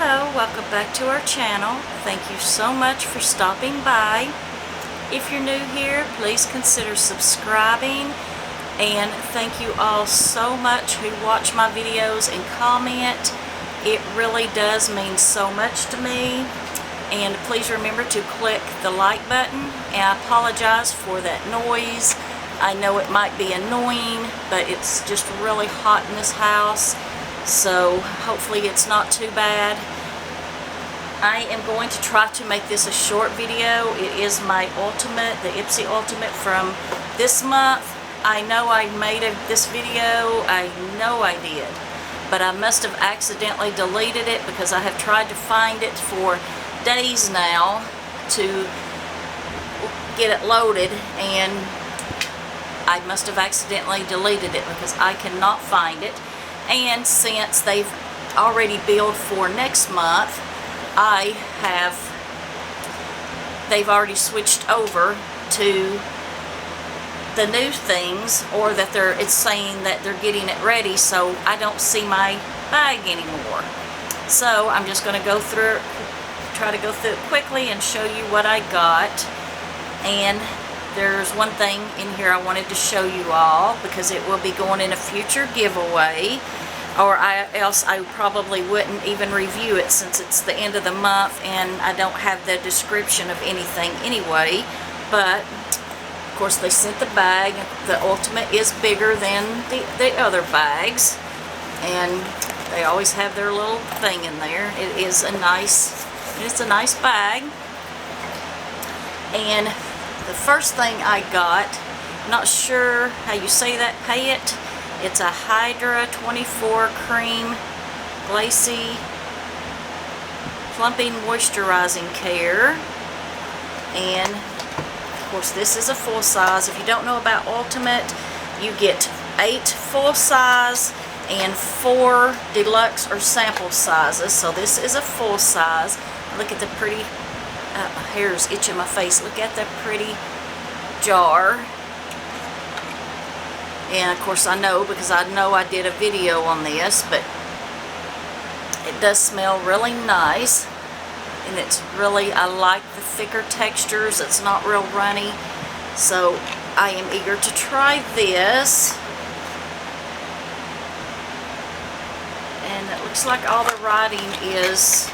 Hello, welcome back to our channel. Thank you so much for stopping by. If you're new here, please consider subscribing, and thank you all so much who watch my videos and comment. It really does mean so much to me. And please remember to click the like button, and I apologize for that noise. I know it might be annoying, but it's just really hot in this house, so hopefully it's not too bad. I am going to try to make this a short video. It is my ultimate, the Ipsy Ultimate from this month. I know I made this video, I know I did, but I must have accidentally deleted it because I have tried to find it for days now to get it loaded, and I must have accidentally deleted it because I cannot find it. And since they've already billed for next month, they've already switched over to the new things, or that it's saying that they're getting it ready, so I don't see my bag anymore. So I'm just going to go through, try to go through it quickly and show you what I got. And there's one thing in here I wanted to show you all because it will be going in a future giveaway, or else I probably wouldn't even review it since it's the end of the month and I don't have the description of anything anyway. But of course they sent the bag. The Ultimate is bigger than the other bags, and they always have their little thing in there. It's a nice bag. And the first thing I got, not sure how you say that, Payet. It's a Hydra 24 Cream Glassy Plumping Moisturizing Care. And of course this is a full size. If you don't know about Ultimate, you get 8 full size and 4 deluxe or sample sizes. So this is a full size. Look at the pretty hair's itching my face. Look at that pretty jar. And of course I know, because I know I did a video on this, but it does smell really nice, and it's really, I like the thicker textures. It's not real runny, so I am eager to try this. And it looks like all the writing is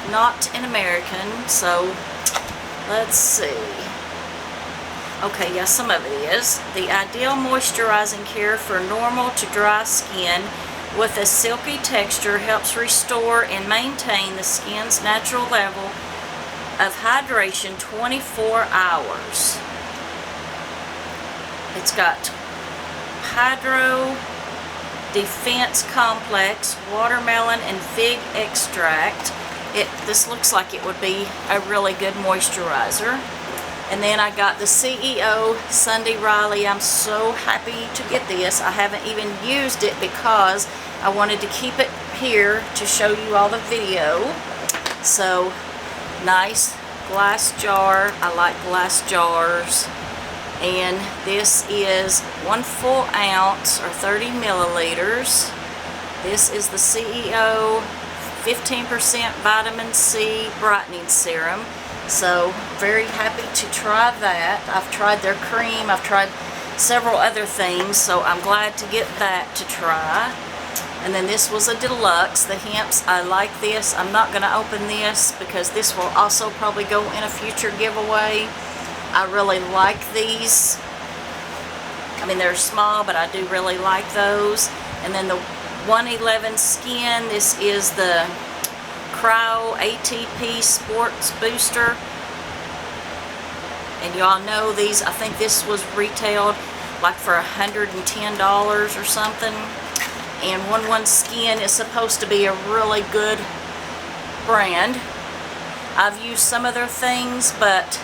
not in American, so let's see. Okay, yeah, some of it is. The ideal moisturizing care for normal to dry skin with a silky texture helps restore and maintain the skin's natural level of hydration 24 hours. It's got Hydro Defense Complex, watermelon and fig extract. This looks like it would be a really good moisturizer. And then I got the CEO Sunday Riley. I'm so happy to get this. I haven't even used it because I wanted to keep it here to show you all the video. So, nice glass jar. I like glass jars. And this is 1 full ounce or 30 milliliters. This is the CEO 15% vitamin C brightening serum. So very happy to try that. I've tried their cream, I've tried several other things, so I'm glad to get that to try. And then this was a deluxe, the Hemps. I like this. I'm not going to open this because this will also probably go in a future giveaway. I really like these. I mean, they're small, but I do really like those. And then the 111 Skin, this is the Cryo ATP Sports Booster. And y'all know these, I think this was retailed like for $110 or something. And 111 Skin is supposed to be a really good brand. I've used some of their things, but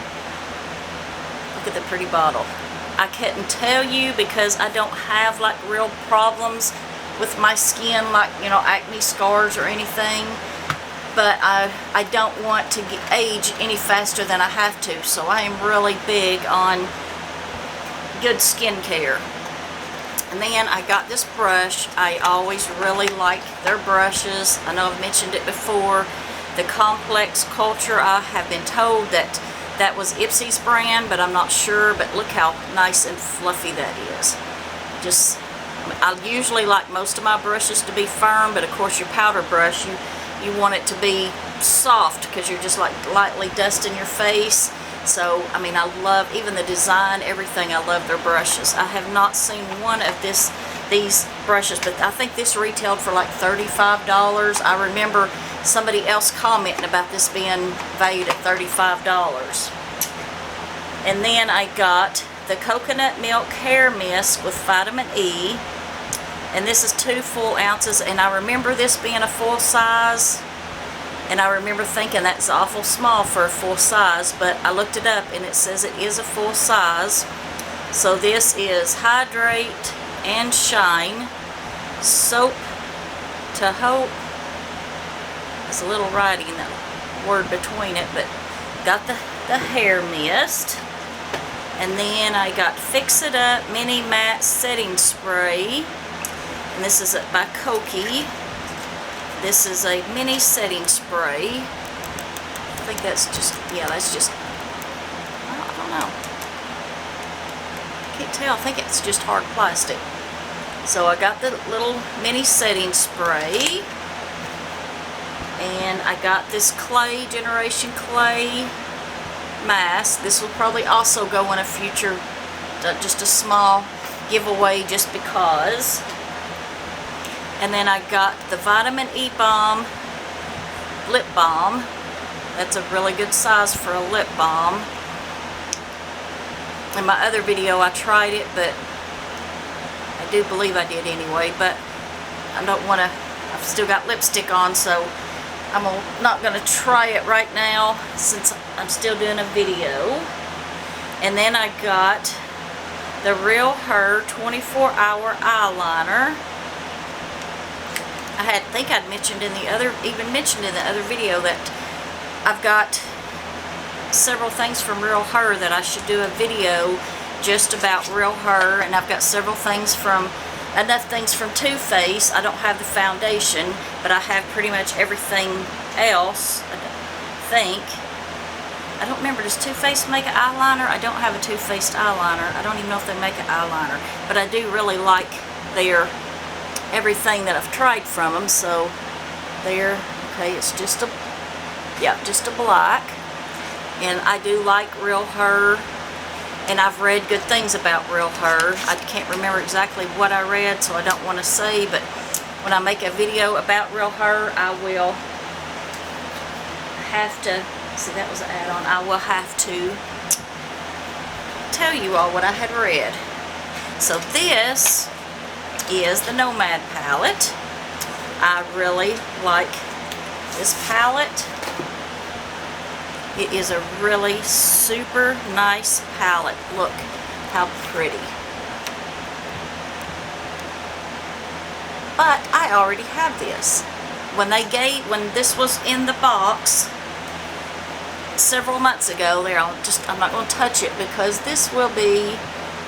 look at the pretty bottle. I couldn't tell you because I don't have like real problems with my skin, like, you know, acne scars or anything. But I don't want to age any faster than I have to, so I am really big on good skincare. And then I got this brush. I always really like their brushes. I know I've mentioned it before. The Complex Culture, I have been told that that was Ipsy's brand, but I'm not sure. But look how nice and fluffy that is. Just, I usually like most of my brushes to be firm, but of course your powder brush, you want it to be soft because you're just like lightly dusting your face. So, I mean, I love even the design, everything. I love their brushes. I have not seen one of these brushes, but I think this retailed for like $35. I remember somebody else commenting about this being valued at $35. And then I got the Coconut Milk Hair Mist with Vitamin E. And this is 2 full ounces. And I remember this being a full size. And I remember thinking that's awful small for a full size. But I looked it up and it says it is a full size. So this is Hydrate and Shine Soap to Hope. There's a little writing, the word between it, but got the hair mist. And then I got Fix It Up Mini Matte Setting Spray. And this is by Koki. This is a mini setting spray. I think that's just, yeah, that's just, I don't know. Can't tell. I think it's just hard plastic. So I got the little mini setting spray. And I got this clay, Generation Clay mask. This will probably also go in a future, just a small giveaway just because. And then I got the Vitamin E Balm lip balm. That's a really good size for a lip balm. In my other video I tried it, but I do believe I did anyway, but I don't want to, I've still got lipstick on, so I'm not going to try it right now since I'm still doing a video. And then I got the RealHer 24-hour eyeliner. I think I'd mentioned in the other, even mentioned in the other video that I've got several things from RealHer that I should do a video just about RealHer, and I've got several things from, enough things from Too Faced. I don't have the foundation, but I have pretty much everything else, I think. I don't remember, does Too Faced make an eyeliner? I don't have a Too Faced eyeliner. I don't even know if they make an eyeliner, but I do really like their everything that I've tried from them. So there, okay, it's just a, yeah, just a black. And I do like RealHer, and I've read good things about RealHer. I can't remember exactly what I read, so I don't want to say, but when I make a video about RealHer, I will have to, see that was an add-on, I will have to tell you all what I had read. So this is the Nomad palette. I really like this palette. It is a really super nice palette. Look how pretty. But I already have this. When this was in the box several months ago, I'm not going to touch it because this will be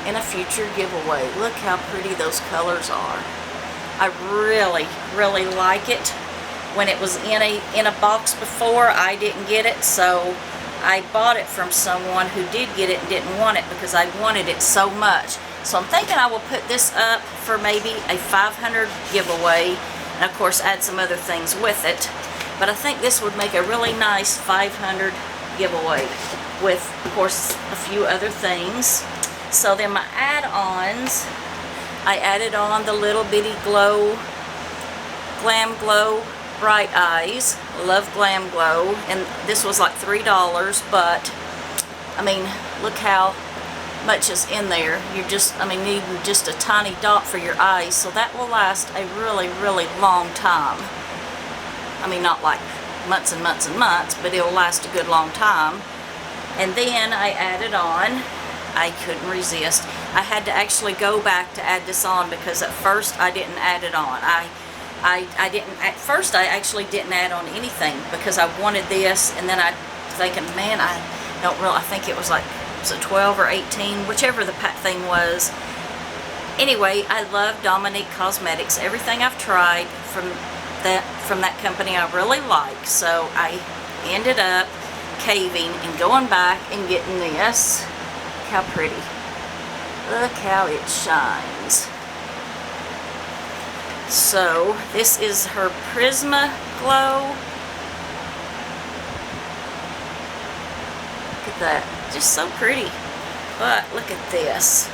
in a future giveaway. Look how pretty those colors are. I really, really like it. When it was in a box before, I didn't get it, so I bought it from someone who did get it and didn't want it because I wanted it so much. So I'm thinking I will put this up for maybe a 500 giveaway, and of course add some other things with it. But I think this would make a really nice 500 giveaway with, of course, a few other things. So then my add-ons, I added on the little bitty Glam Glow Bright Eyes. Love Glam Glow, and this was like $3, but I mean, look how much is in there. You're just, I mean, needing just a tiny dot for your eyes, so that will last a really, really long time. I mean, not like months and months and months, but it'll last a good long time. And then I added on, I couldn't resist. I had to actually go back to add this on because at first I didn't add it on. I didn't, at first I actually didn't add on anything because I wanted this, and then I thinking, man, I don't really, I think it was like, was it 12 or 18, whichever the thing was. Anyway, I love Dominique Cosmetics. Everything I've tried from that company I really like. So I ended up caving and going back and getting this. Look how pretty. Look how it shines. So this is her Prisma Glow. Look at that. Just so pretty. But look at this.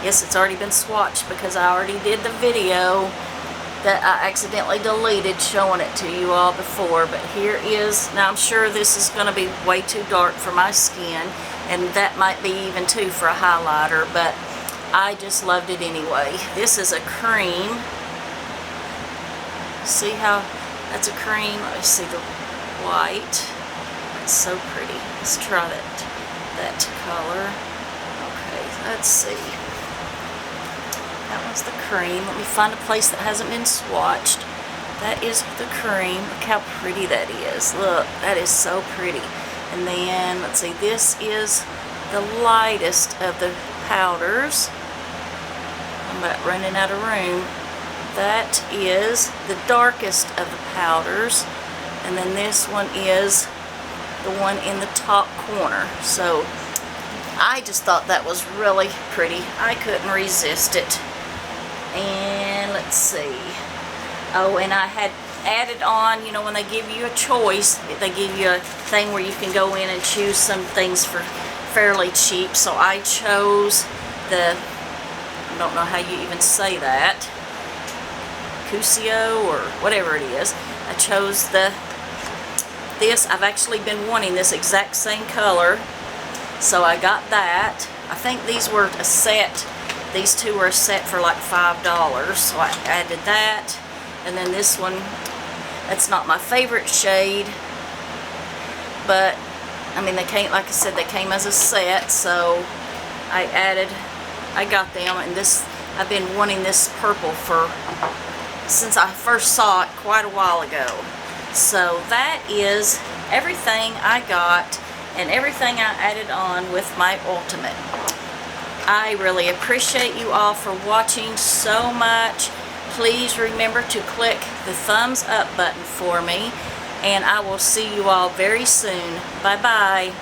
Yes, it's already been swatched because I already did the video that I accidentally deleted showing it to you all before. But here is, now I'm sure this is going to be way too dark for my skin, and that might be even too for a highlighter, but I just loved it anyway. This is a cream. See how that's a cream? Let me see the white. It's so pretty. Let's try that color. Okay, let's see. That one's the cream. Let me find a place that hasn't been swatched. That is the cream. Look how pretty that is. Look, that is so pretty. And then, let's see, this is the lightest of the powders. I'm about running out of room. That is the darkest of the powders. And then this one is the one in the top corner. So I just thought that was really pretty. I couldn't resist it. And let's see. Oh, and I had added on, you know, when they give you a choice, they give you a thing where you can go in and choose some things for fairly cheap. So I chose the, I don't know how you even say that, Cusio or whatever it is. I chose this. I've actually been wanting this exact same color, so I got that. I think these were a set. These two were a set for like $5, so I added that. And then this one, that's not my favorite shade, but I mean, they came, like I said, they came as a set, so I got them. And this, I've been wanting this purple since I first saw it quite a while ago. So that is everything I got and everything I added on with my ultimate. I really appreciate you all for watching so much. Please remember to click the thumbs up button for me, and I will see you all very soon. Bye bye.